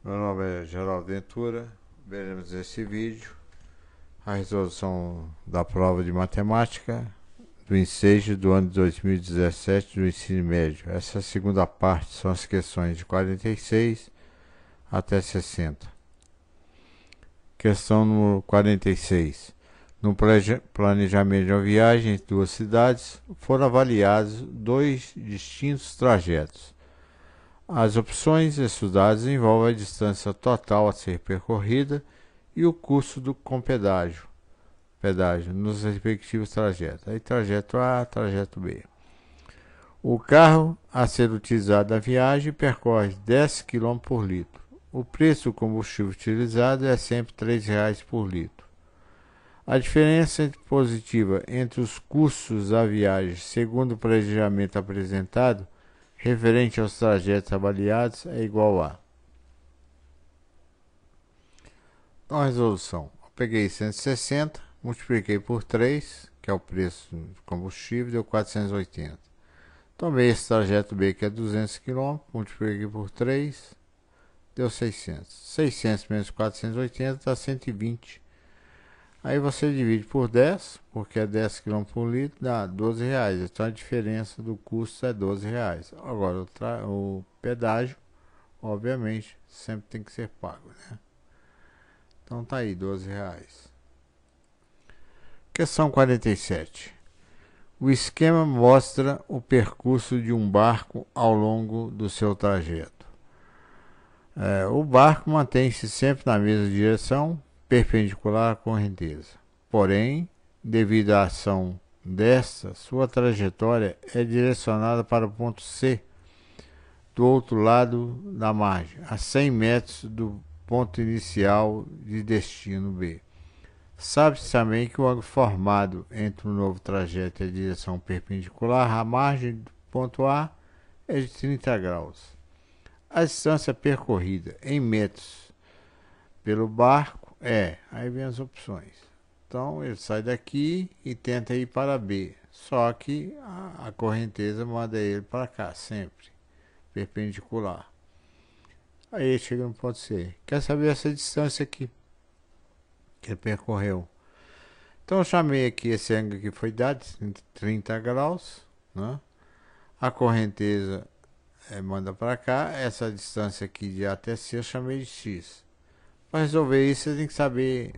Meu nome é Geraldo Ventura. Veremos nesse vídeo a resolução da prova de matemática do ensejo do ano de 2017 do ensino médio. Essa segunda parte são as questões de 46 até 60. Questão número 46. No planejamento de uma viagem entre duas cidades, foram avaliados dois distintos trajetos. As opções estudadas envolvem a distância total a ser percorrida e o custo com pedágio nos respectivos trajetos. Aí trajeto A, trajeto B. O carro a ser utilizado na viagem percorre 10 km por litro. O preço do combustível utilizado é sempre R$ 3,00 por litro. A diferença positiva entre os custos da viagem, segundo o planejamento apresentado, referente aos trajetos avaliados, é igual a. Então, a resolução. Eu peguei 160, multipliquei por 3, que é o preço do combustível, deu 480. Tomei esse trajeto B, que é 200 km, multipliquei por 3, deu 600. 600 menos 480 dá 120. Aí você divide por 10, porque é 10 km por litro, dá R$ 12. Então a diferença do custo é R$ 12. Agora o pedágio, obviamente, sempre tem que ser pago, né? Então tá aí, R$ 12. Questão 47. O esquema mostra o percurso de um barco ao longo do seu trajeto. O barco mantém-se sempre na mesma direção, perpendicular à correnteza. Porém, devido à ação desta, sua trajetória é direcionada para o ponto C, do outro lado da margem, a 100 metros do ponto inicial de destino B. Sabe-se também que o ângulo formado entre o novo trajeto e a direção perpendicular à margem do ponto A é de 30 graus. A distância percorrida em metros pelo barco aí vem as opções. Então ele sai daqui e tenta ir para B, só que a correnteza manda ele para cá, sempre perpendicular. Aí ele chega no ponto C. Quer saber essa distância aqui que ele percorreu? Então eu chamei aqui esse ângulo que foi dado, 30 graus, né? A correnteza manda para cá, essa distância aqui de A até C eu chamei de X. Para resolver isso, você tem que saber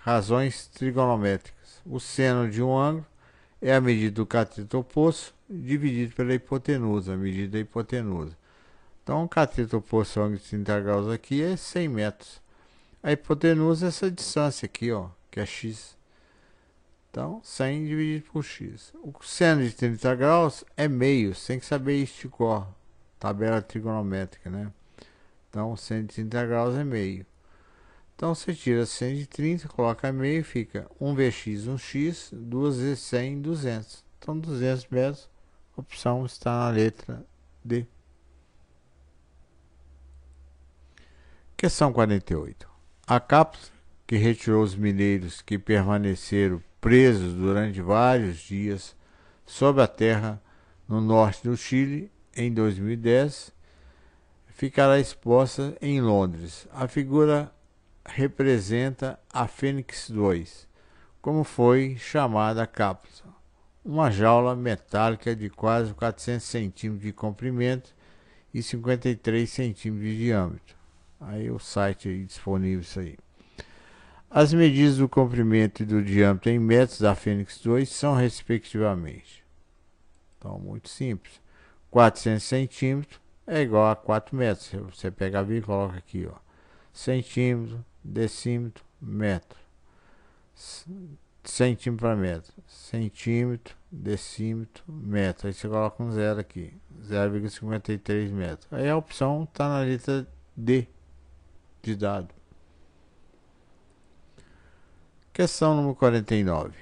razões trigonométricas. O seno de um ângulo é a medida do cateto oposto dividido pela hipotenusa, a medida da hipotenusa. Então, o cateto oposto ao ângulo de 30 graus aqui é 100 metros. A hipotenusa é essa distância aqui, ó, que é x. Então, 100 dividido por x. O seno de 30 graus é meio, você tem que saber isso de cor. Tabela trigonométrica, né? Então, seno de 30 graus é meio. Então você tira 100 de 30, coloca meio, fica 1 vezes x, 1x, 2 vezes 100, 200. Então 200 metros, a opção está na letra D. Questão 48. A cápsula que retirou os mineiros que permaneceram presos durante vários dias sob a terra no norte do Chile em 2010 ficará exposta em Londres. A figura representa a Fênix 2, como foi chamada a cápsula, uma jaula metálica de quase 400 centímetros de comprimento e 53 centímetros de diâmetro. Aí o site aí disponível isso aí. As medidas do comprimento e do diâmetro em metros da Fênix 2 são respectivamente. Então, muito simples. 400 centímetros é igual a 4 metros. Você pega a vírgula e coloca aqui, ó. Centímetro, decímetro, metro. Centímetro para metro. Centímetro, decímetro, metro. Aí você coloca um zero aqui. 0,53 metros. Aí a opção está na letra D de dado. Questão número 49.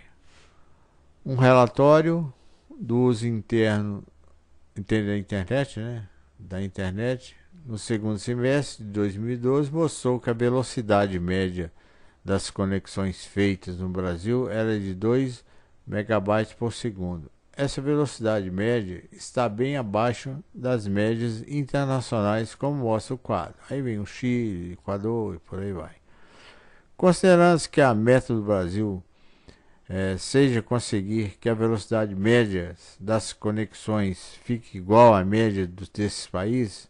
Um relatório do uso interno da internet, né? Da internet, no segundo semestre de 2012, mostrou que a velocidade média das conexões feitas no Brasil era de 2 megabytes por segundo. essa velocidade média está bem abaixo das médias internacionais, como mostra o quadro. Aí vem o Chile, Equador e por aí vai. Considerando que a meta do Brasil seja conseguir que a velocidade média das conexões fique igual à média desses países,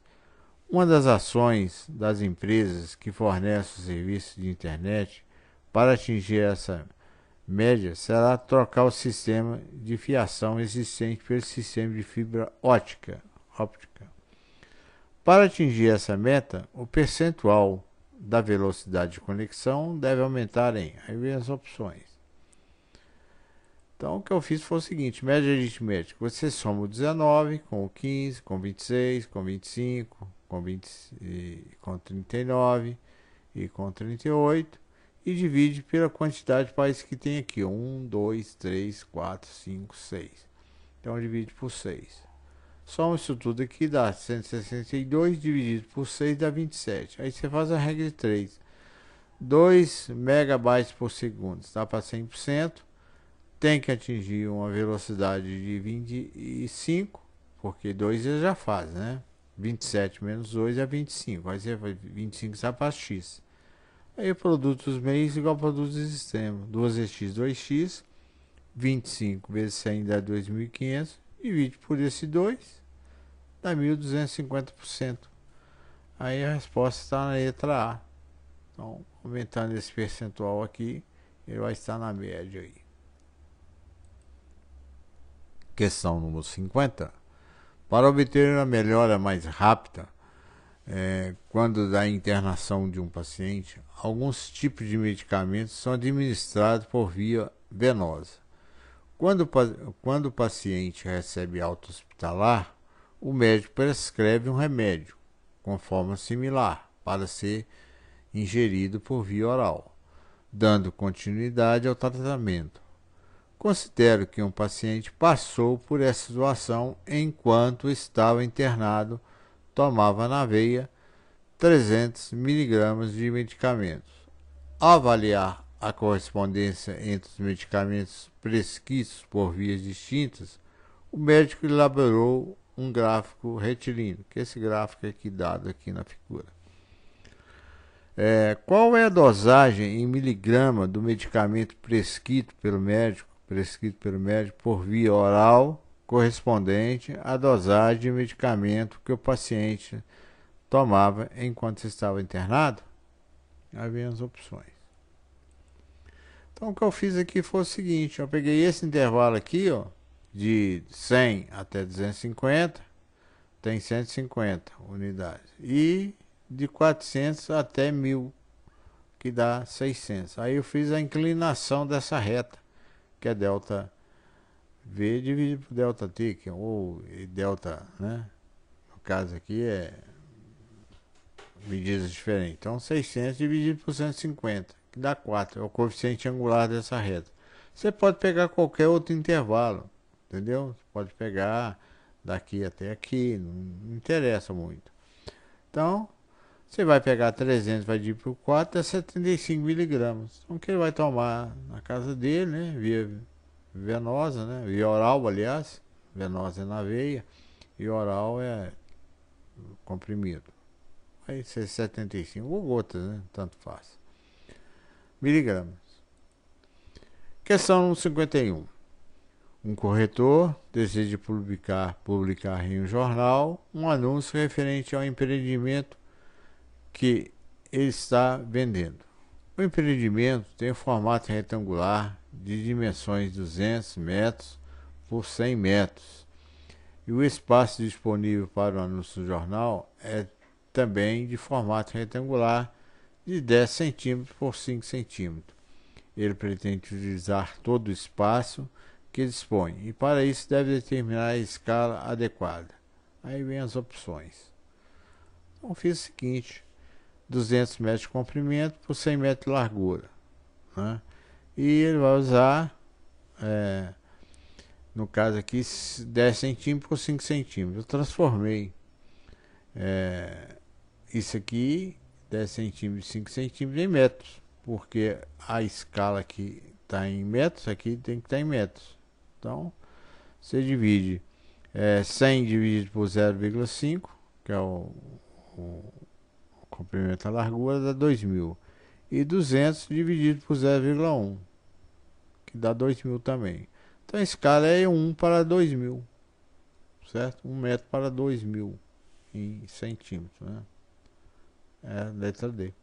uma das ações das empresas que fornecem o serviço de internet para atingir essa média será trocar o sistema de fiação existente pelo sistema de fibra óptica. Para atingir essa meta, o percentual da velocidade de conexão deve aumentar em... Aí vem as opções. Então, o que eu fiz foi o seguinte: média aritmética. Você soma o 19 com o 15, com o 26, com o 25, com 39 e com 38 e divide pela quantidade de países que tem aqui. 1, 2, 3, 4, 5, 6. Então, divide por 6. Soma isso tudo aqui, dá 162 dividido por 6 dá 27. Aí você faz a regra de 3. 2 megabytes por segundo está para 100%. Tem que atingir uma velocidade de 25, porque 2 ele já faz, né? 27 menos 2 é 25. Aí você vai 25 está para x. Aí o produto dos meios igual ao produto do sistema. 2x, 2x. 25 vezes 100 dá 2.500. Divide por esse 2, dá 1.250%. Aí a resposta está na letra A. Então, aumentando esse percentual aqui, ele vai estar na média aí. Questão número 50. Para obter a melhora mais rápida, quando da internação de um paciente, alguns tipos de medicamentos são administrados por via venosa. Quando o paciente recebe alta hospitalar, o médico prescreve um remédio com forma similar para ser ingerido por via oral, dando continuidade ao tratamento. Considero que um paciente passou por essa situação enquanto estava internado, tomava na veia 300 mg de medicamentos. Ao avaliar a correspondência entre os medicamentos prescritos por vias distintas, o médico elaborou um gráfico retilíneo, que é esse gráfico aqui dado aqui na figura. Qual é a dosagem em miligrama do medicamento prescrito pelo médico por via oral correspondente à dosagem de medicamento que o paciente tomava enquanto estava internado? Aí vem as opções. Então o que eu fiz aqui foi o seguinte: eu peguei esse intervalo aqui, ó, de 100 até 250, tem 150 unidades, e de 400 até 1000, que dá 600. Aí eu fiz a inclinação dessa reta, que é delta V dividido por delta T, ou delta, né? No caso aqui é medidas diferentes. Então 600 dividido por 150, que dá 4, é o coeficiente angular dessa reta. Você pode pegar qualquer outro intervalo, entendeu? Você pode pegar daqui até aqui, não interessa muito. Então, você vai pegar 300, vai dividir por 4, dá 75 miligramas. Então, o que ele vai tomar na casa dele, né? Via venosa, né? Via oral, aliás. Venosa é na veia e oral é comprimido. Vai ser 75 ou gotas, né? Tanto faz. Miligramas. Questão 51. Um corretor deseja publicar em um jornal um anúncio referente ao empreendimento que ele está vendendo. O empreendimento tem um formato retangular de dimensões 200 metros por 100 metros e o espaço disponível para o anúncio do jornal é também de formato retangular de 10 centímetros por 5 centímetros. Ele pretende utilizar todo o espaço que dispõe e para isso deve determinar a escala adequada. Aí vem as opções. Então fiz o seguinte: 200 metros de comprimento por 100 metros de largura, né? E ele vai usar, no caso aqui, 10 centímetros por 5 centímetros. Eu transformei isso aqui, 10 centímetros, 5 centímetros, em metros, porque a escala aqui está em metros, aqui tem que estar em metros. Então, você divide 100 dividido por 0,5, que é o comprimento da largura, dá 2.000. E 200 dividido por 0,1, que dá 2.000 também. Então a escala é 1 para 2.000, certo? 1 metro para 2.000 em centímetros, né? É a letra D.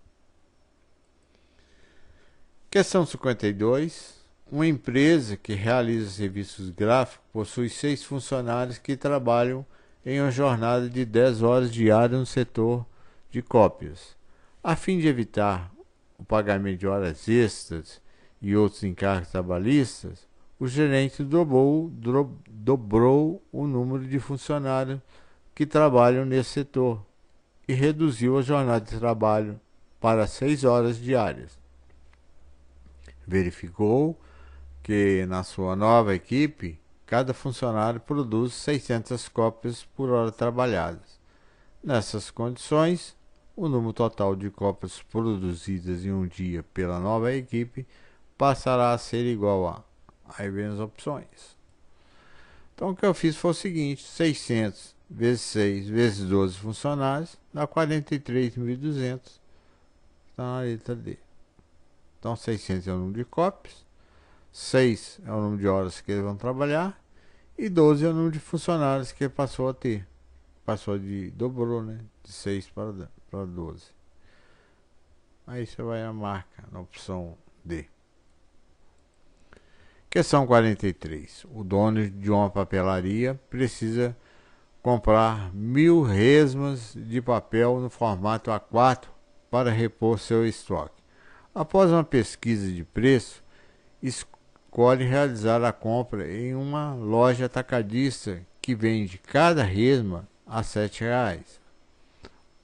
Questão 52. Uma empresa que realiza serviços gráficos possui 6 funcionários que trabalham em uma jornada de 10 horas diárias no setor de cópias. A fim de evitar o pagamento de horas extras e outros encargos trabalhistas, o gerente dobrou o número de funcionários que trabalham nesse setor e reduziu a jornada de trabalho para 6 horas diárias. Verificou que na sua nova equipe, cada funcionário produz 600 cópias por hora trabalhadas. Nessas condições, o número total de cópias produzidas em um dia pela nova equipe passará a ser igual a... Aí vem as opções. Então o que eu fiz foi o seguinte: 600 vezes 6 vezes 12 funcionários dá 43.200. Está na letra D. Então 600 é o número de cópias, 6 é o número de horas que eles vão trabalhar e 12 é o número de funcionários que ele passou a ter. Dobrou, né? De 6 para 12. Aí você vai a marca na opção D. Questão 43. O dono de uma papelaria precisa comprar 1.000 resmas de papel no formato A4 para repor seu estoque. Após uma pesquisa de preço, escolhe realizar a compra em uma loja atacadista que vende cada resma a R$ 7,00.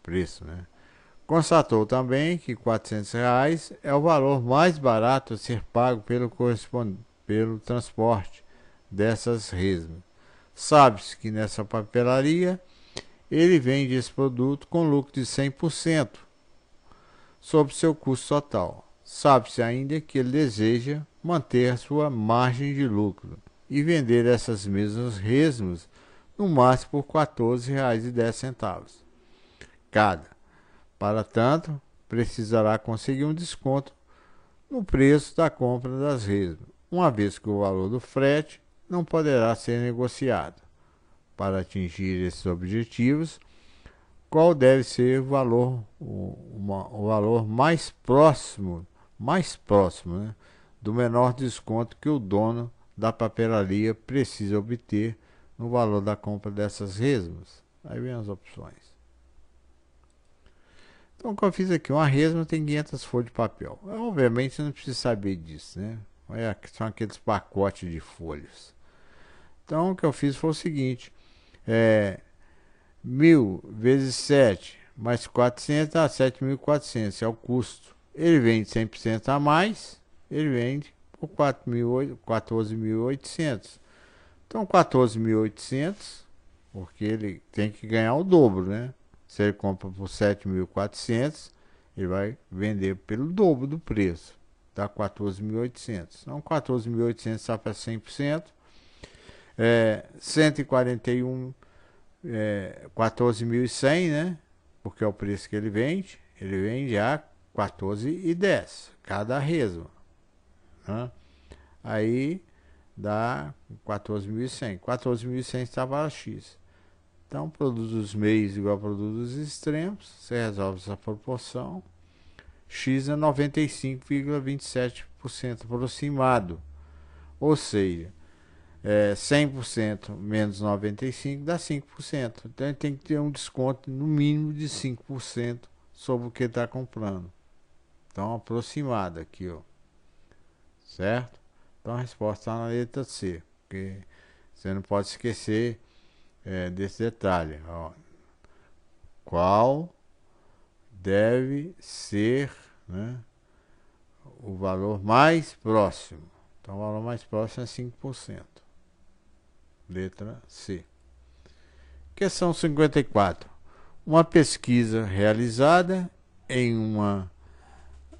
Preço, né? Constatou também que R$ 400 é o valor mais barato a ser pago pelo transporte dessas resmas. Sabe-se que nessa papelaria ele vende esse produto com lucro de 100% sobre seu custo total. Sabe-se ainda que ele deseja manter sua margem de lucro e vender essas mesmas resmas no máximo por R$ 14,10 cada. Para tanto, precisará conseguir um desconto no preço da compra das resmas, uma vez que o valor do frete não poderá ser negociado. Para atingir esses objetivos, qual deve ser o valor mais próximo, né, do menor desconto que o dono da papelaria precisa obter no valor da compra dessas resmas? Aí vem as opções. Então, o que eu fiz aqui, uma resma tem 500 folhas de papel. Obviamente, você não precisa saber disso, né? São aqueles pacotes de folhas. Então, o que eu fiz foi o seguinte: 1.000 vezes 7 mais 400 dá 7.400, é o custo. Ele vende 100% a mais, ele vende por 14.800. Então, 14.800, porque ele tem que ganhar o dobro, né? Se ele compra por 7.400, ele vai vender pelo dobro do preço, dá 14.800. Então, 14.800 está para 100%, 141, 14.100, né? Porque é o preço que ele vende a 14,10 cada resma, né? Aí dá 14.100. 14.100 está para X. Então, produz os meios igual a produz os extremos. Você resolve essa proporção. X é 95,27% aproximado. Ou seja, 100% menos 95% dá 5%. Então, ele tem que ter um desconto no mínimo de 5% sobre o que está comprando. Então, aproximado aqui, ó. Certo? Então, a resposta está na letra C. Porque você não pode esquecer desse detalhe. Ó. Qual deve ser, né, o valor mais próximo? Então, o valor mais próximo é 5%. Letra C. Questão 54. Uma pesquisa realizada em uma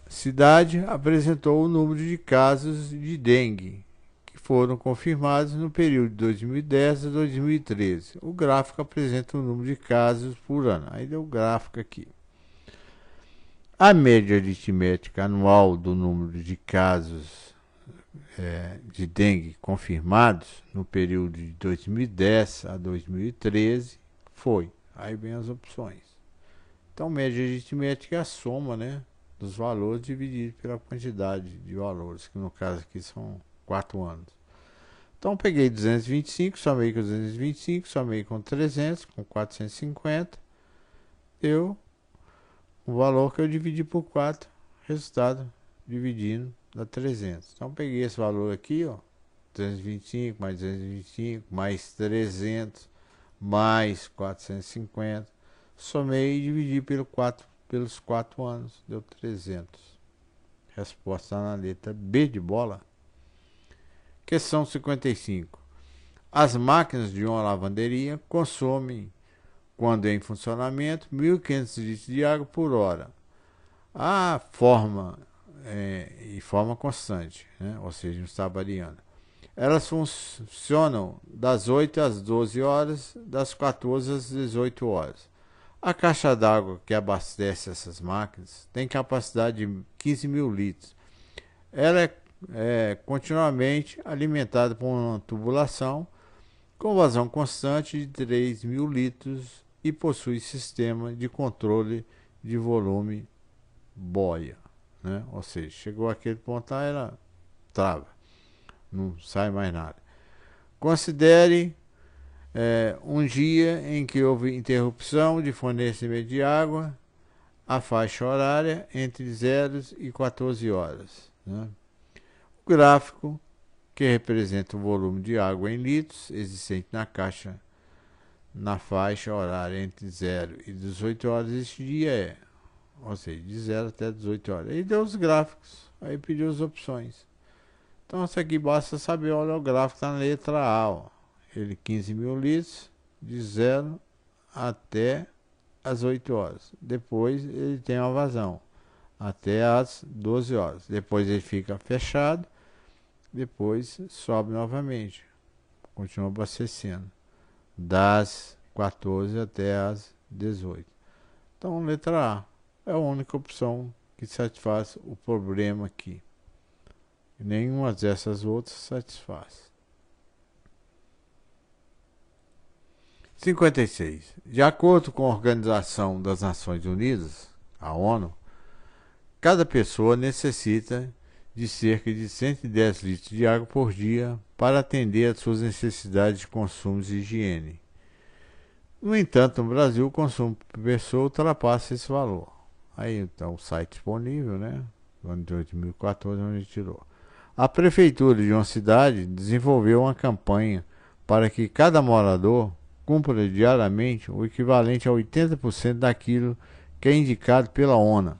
cidade apresentou o número de casos de dengue que foram confirmados no período de 2010 a 2013. O gráfico apresenta o número de casos por ano. Aí deu o gráfico aqui. A média aritmética anual do número de casos de dengue confirmados no período de 2010 a 2013 foi. Aí vem as opções. Então, média aritmética é a soma, né, dos valores dividido pela quantidade de valores, que no caso aqui são 4 anos. Então, peguei 225, somei com 225, somei com 300, com 450, deu o valor que eu dividi por 4, resultado dividindo dá 300. Então, peguei esse valor aqui, ó, 225 mais 225 mais 300 mais 450, somei e dividi pelos 4 anos, deu 300. Resposta na letra B de bola. Questão 55. As máquinas de uma lavanderia consomem, quando em funcionamento, 1.500 litros de água por hora. A forma forma constante, né? Ou seja, não está variando. Elas funcionam das 8 às 12 horas, das 14 às 18 horas. A caixa d'água que abastece essas máquinas tem capacidade de 15 mil litros. Ela é continuamente alimentada por uma tubulação com vazão constante de 3 mil litros e possui sistema de controle de volume boia, né? Ou seja, chegou aquele ponto lá, ela trava, não sai mais nada. Considere um dia em que houve interrupção de fornecimento de água, a faixa horária entre 0 e 14 horas, né? O gráfico que representa o volume de água em litros existente na caixa na faixa horária entre 0 e 18 horas este dia ou seja, de 0 até 18 horas. Aí deu os gráficos, aí pediu as opções. Então isso aqui basta saber, olha o gráfico, está na letra A, ó. Ele 15 mil litros, de 0 até as 8 horas. Depois ele tem uma vazão, até as 12 horas. Depois ele fica fechado, depois sobe novamente, continua abastecendo, das 14 até as 18. Então, letra A é a única opção que satisfaz o problema aqui. Nenhuma dessas outras satisfaz. 56. De acordo com a Organização das Nações Unidas, a ONU, cada pessoa necessita de cerca de 110 litros de água por dia para atender às suas necessidades de consumo e higiene. No entanto, no Brasil, o consumo por pessoa ultrapassa esse valor. Aí está o site disponível, né? No ano de 2014, onde a gente tirou. A prefeitura de uma cidade desenvolveu uma campanha para que cada morador cumpra diariamente o equivalente a 80% daquilo que é indicado pela ONU.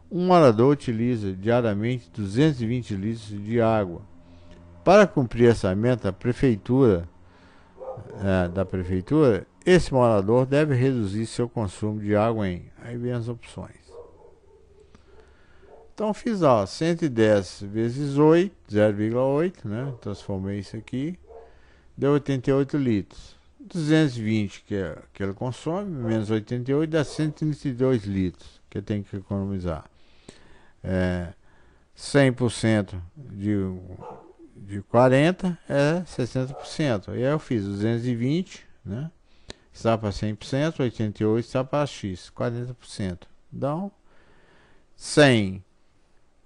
Um morador utiliza diariamente 220 litros de água. Para cumprir essa meta, da prefeitura, esse morador deve reduzir seu consumo de água em... Aí vem as opções. Então fiz 110 vezes 8, 0,8, né? Transformei isso aqui. Deu 88 litros. 220 que ele consome, menos 88, dá 132 litros que ele tem que economizar. 100% de 40 é 60%. E aí eu fiz 220, né? Está para 100%, 88 está para X, 40%. Então, 100,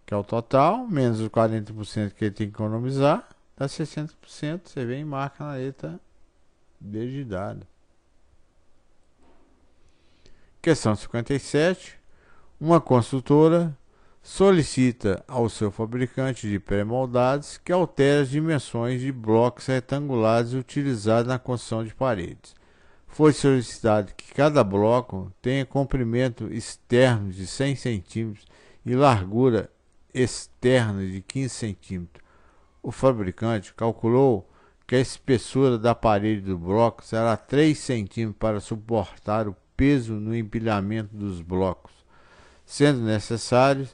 que é o total, menos os 40% que ele tem que economizar, dá 60%. Você vem e marca na letra B de dado. Questão 57. Uma construtora solicita ao seu fabricante de pré-moldados que altere as dimensões de blocos retangulares utilizados na construção de paredes. Foi solicitado que cada bloco tenha comprimento externo de 100 cm e largura externa de 15 cm. O fabricante calculou que a espessura da parede do bloco será 3 cm para suportar o peso no empilhamento dos blocos, sendo necessário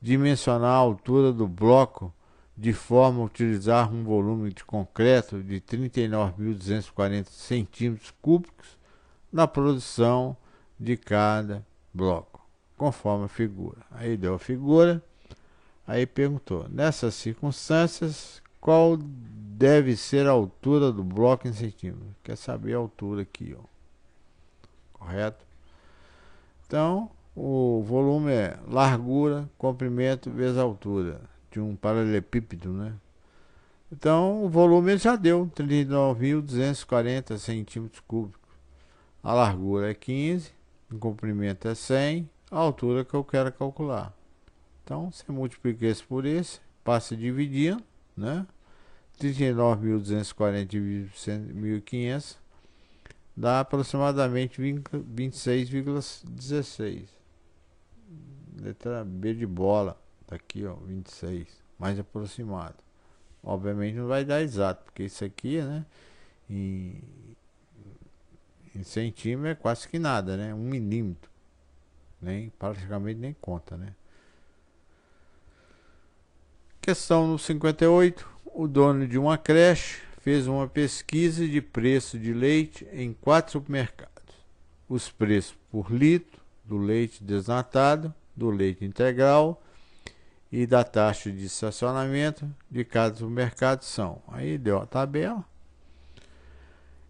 dimensionar a altura do bloco de forma a utilizar um volume de concreto de 39.240 centímetros cúbicos na produção de cada bloco, conforme a figura. Aí deu a figura, aí perguntou, nessas circunstâncias, qual deve ser a altura do bloco em centímetros? Quer saber a altura aqui, ó. Correto? Então, o volume é largura, comprimento vezes altura de um paralelepípedo, né? Então, o volume já deu 39.240 centímetros cúbicos. A largura é 15, o comprimento é 100, a altura que eu quero calcular. Então, você multiplica isso por esse, passa dividindo, né? 39.240 dividido por 1.500 dá aproximadamente 26,16. Letra B de bola, tá aqui, ó, 26, mais aproximado. Obviamente não vai dar exato, porque isso aqui, né, em centímetro é quase que nada, né, 1 milímetro, praticamente nem conta, né. Questão no 58, o dono de uma creche fez uma pesquisa de preço de leite em 4 supermercados. Os preços por litro do leite desnatado, do leite integral e da taxa de estacionamento de cada supermercado são. Aí deu a tabela.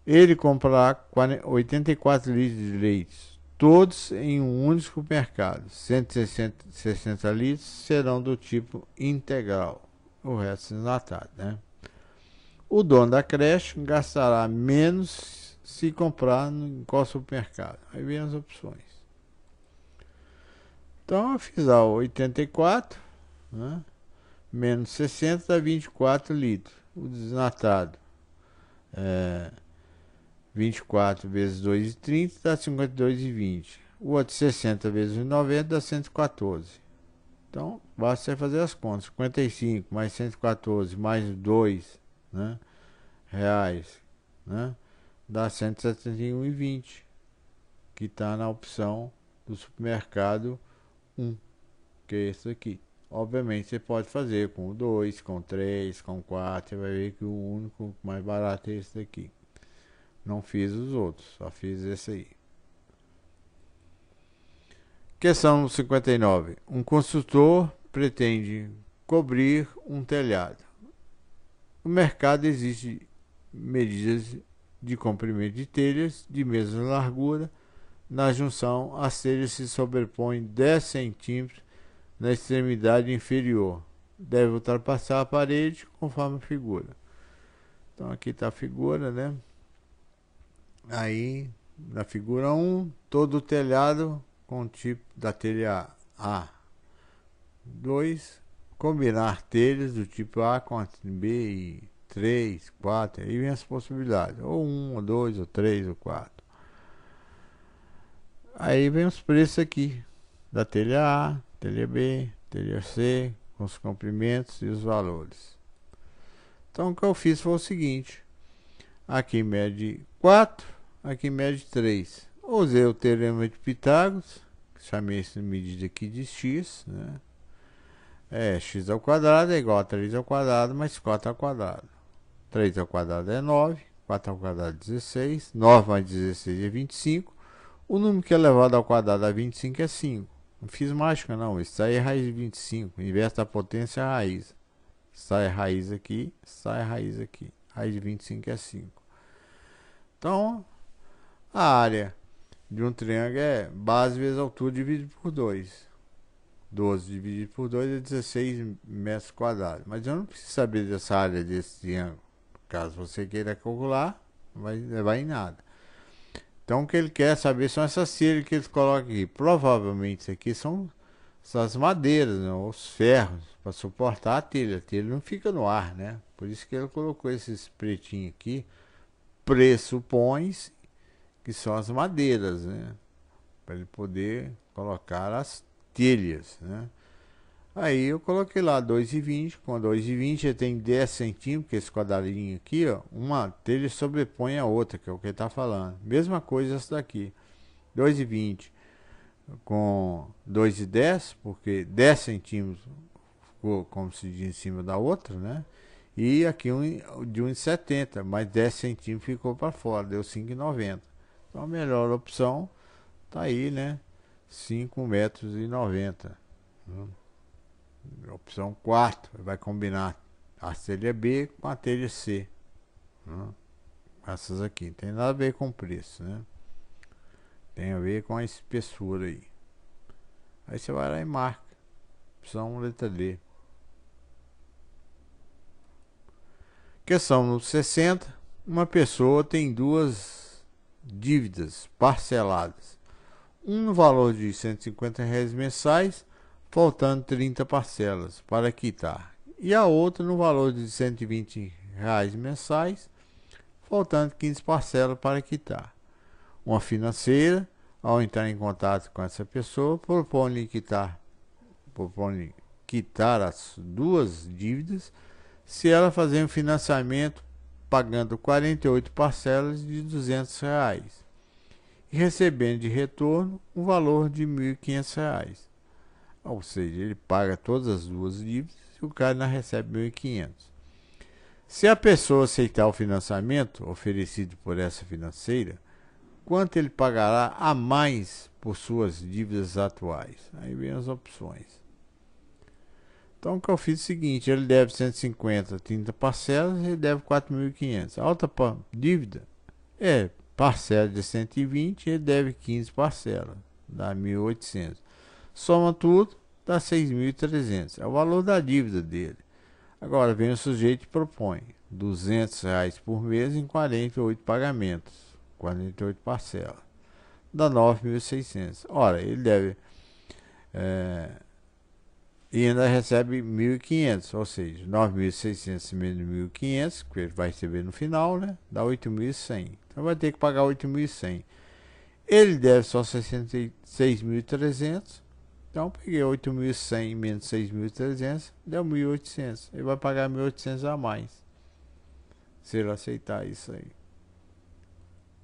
Ele comprará 84 litros de leite, todos em um único supermercado. 160 litros serão do tipo integral, o resto desnatado, né? O dono da creche gastará menos se comprar em qual supermercado. Aí vem as opções. Então eu fiz a 84, né? Menos 60 dá 24 litros. O desnatado 24 vezes 2,30 dá 52,20. O outro 60 vezes 1,90 dá 114. Então basta você fazer as contas. 55 mais 114 mais 2, né, reais, né, dá 171,20, que está na opção do supermercado 1, que é esse aqui. Obviamente você pode fazer com o 2, com o 3, com o 4, você vai ver que o único mais barato é esse daqui. Não fiz os outros, só fiz esse aí. Questão 59. Um construtor pretende cobrir um telhado. No mercado existe medidas de comprimento de telhas de mesma largura. Na junção, as telhas se sobrepõem 10 centímetros na extremidade inferior. Deve ultrapassar a parede conforme a figura. Então aqui está a figura, né? Aí, na figura 1, todo o telhado com o tipo da telha A. 2, combinar telhas do tipo A com a B e 3, 4, aí vem as possibilidades. Ou 1, ou 2, ou 3, ou 4. Aí vem os preços aqui, da telha A, telha B, telha C, com os comprimentos e os valores. Então o que eu fiz foi o seguinte, aqui mede 4, aqui mede 3. Usei o teorema de Pitágoras, chamei essa medida aqui de x, né? X ao quadrado é igual a 3 ao quadrado mais 4 ao quadrado. 3 ao quadrado é 9, 4 ao quadrado é 16, 9 mais 16 é 25. O número que é elevado ao quadrado a 25 é 5. Não fiz mágica não, isso aí é raiz de 25. O inverso da potência é a raiz. Sai a raiz aqui, sai a raiz aqui. Raiz de 25 é 5. Então, a área de um triângulo é base vezes altura dividido por 2. 12 dividido por 2 é 16 metros quadrados. Mas eu não preciso saber dessa área desse triângulo. Caso você queira calcular, não vai levar em nada. Então o que ele quer saber são essas telhas que eles colocam aqui. Provavelmente isso aqui são as madeiras, né, os ferros, para suportar a telha. A telha não fica no ar, né? Por isso que ele colocou esses pretinhos aqui. Pressupõe-se que são as madeiras, né? Para ele poder colocar as telhas, né? Aí eu coloquei lá 2,20. Com 2,20 ele tem 10 centímetros, que esse quadradinho aqui, ó, uma telha sobrepõe a outra, que é o que ele está falando. Mesma coisa essa daqui. 2,20 com 2,10, porque 10 centímetros ficou, como se diz, em cima da outra, né? E aqui um de 1,70, mas 10 centímetros ficou para fora, deu 5,90. Então a melhor opção tá aí, né? 5,90 m. Opção 4, vai combinar a telha B com a telha C. Essas aqui, não tem nada a ver com o preço, né? Tem a ver com a espessura aí. Aí você vai lá e marca. Opção letra D. Questão no 60. Uma pessoa tem duas dívidas parceladas. Um no valor de R$ 150 mensais, faltando 30 parcelas para quitar. E a outra no valor de R$ 120 mensais, faltando 15 parcelas para quitar. Uma financeira, ao entrar em contato com essa pessoa, propõe quitar as duas dívidas se ela fazer um financiamento pagando 48 parcelas de R$ 200 e recebendo de retorno um valor de R$ 1.500. Ou seja, ele paga todas as duas dívidas e o cara não recebe 1.500. Se a pessoa aceitar o financiamento oferecido por essa financeira, quanto ele pagará a mais por suas dívidas atuais? Aí vem as opções. Então o que eu fiz é o seguinte, ele deve 150, 30 parcelas, ele deve 4.500. A outra dívida é parcela de 120, ele deve 15 parcelas, dá 1.800. Soma tudo, dá 6.300. É o valor da dívida dele. Agora vem o sujeito e propõe R$ 200 por mês em 48 pagamentos, 48 parcelas. Dá 9.600. Ora, ele deve... e ainda recebe 1.500, ou seja, 9.600 menos 1.500, que ele vai receber no final, né? Dá 8.100. Então vai ter que pagar 8.100. Ele deve só 66.300. Então peguei 8.100 menos 6.300, deu 1.800. Ele vai pagar 1.800 a mais, se ele aceitar isso aí.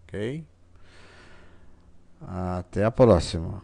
Ok? Até a próxima.